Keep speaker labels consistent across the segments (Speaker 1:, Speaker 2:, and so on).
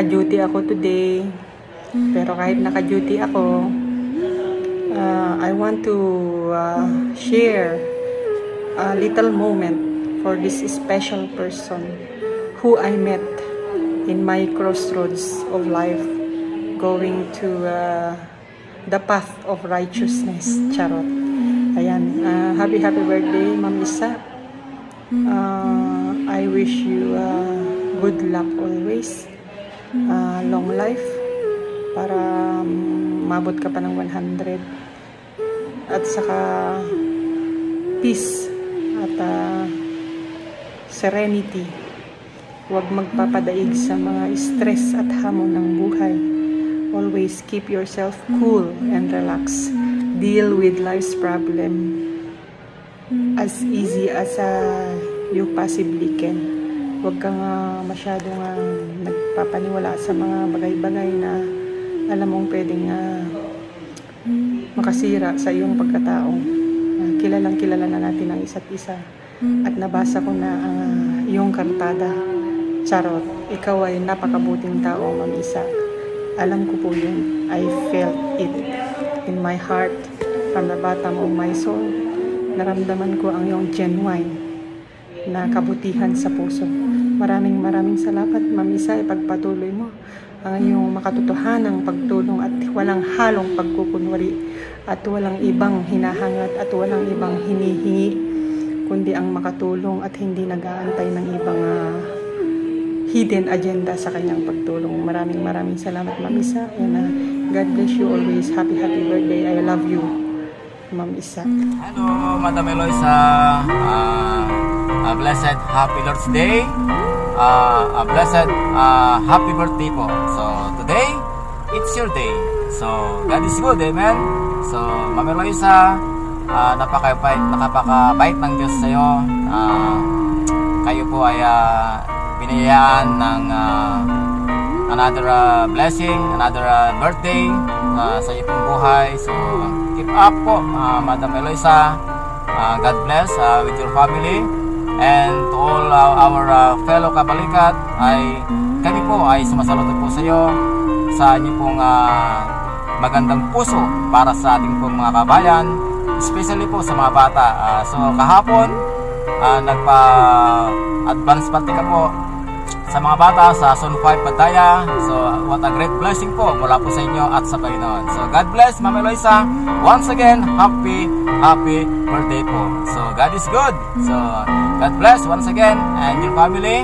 Speaker 1: naka-duty ako today. Pero kahit naka-duty ako, I want to share a little moment for this special person who I met in my crossroads of life, going to the path of righteousness. Charot. Ayan. Happy birthday, Ma'am Isa. I wish you good luck always, long life, para mabot ka pa ng 100, at saka peace at serenity. Huwag magpapadaig sa mga stress at hamon ng buhay. Always keep yourself cool and relax. Deal with life's problem as easy as you possibly can. Huwag kang masyadong nagpapaniwala sa mga bagay-bagay na alam mong pwedeng makasira sa iyong pagkatao. Kilalang kilala na natin ang isa't isa, at nabasa ko na ang iyong kartada. Charot, ikaw ay napakabuting tao, Ma'am Isa. Alam ko po yun. I felt it in my heart, from the bottom of my soul. Naramdaman ko ang iyong genuine na kabutihan sa puso. Maraming salamat, Ma'am Isa. Ipagpatuloy mo ang iyong makatotohanang pagtulong at walang halong pagkukunwari, at walang ibang hinahangat at walang ibang hinihingi, kundi ang makatulong at hindi nag-aantay ng ibang hidden agenda sa kanyang pagtulong. Maraming salamat, Ma'am Isa. And God bless you always. Happy birthday. I love you, Ma'am Isa.
Speaker 2: Hello, Madam Eloisa. A blessed happy Lord's Day. A blessed happy birthday po. So today, it's your day. So God is good, amen. So Ma'am Eloisa, napakabait ng Diyos sa iyo. Kayo po ay binayaan ng another blessing, another birthday sa iyo pong buhay. So keep up po, Madam Eloisa. God bless with your family. And to all our fellow kabalikat, kami po ay sumasaludo po sa iyo sa inyo pong magandang puso para sa ating pong mga kabayan, especially po sa mga bata. So kahapon, nagpa-advance party ka po sa mga bata sa Zone 5 Padaya. So what a great blessing po mula po sa inyo at sa Panginoon. So God bless, Ma'am Eloisa. Once again, happy birthday po. So God is good. So God bless once again and your family.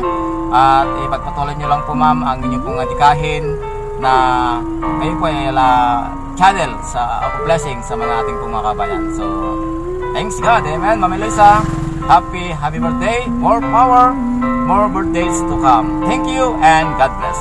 Speaker 2: At ipagpatuloy nyo lang po, ma'am, ang inyong pong adikahin na kayo po ay channel sa blessing sa mga ating pong mga kabayan. So thanks God, amen, Ma'am Eloisa. Happy birthday. More power, more birthdays to come. Thank you and God bless.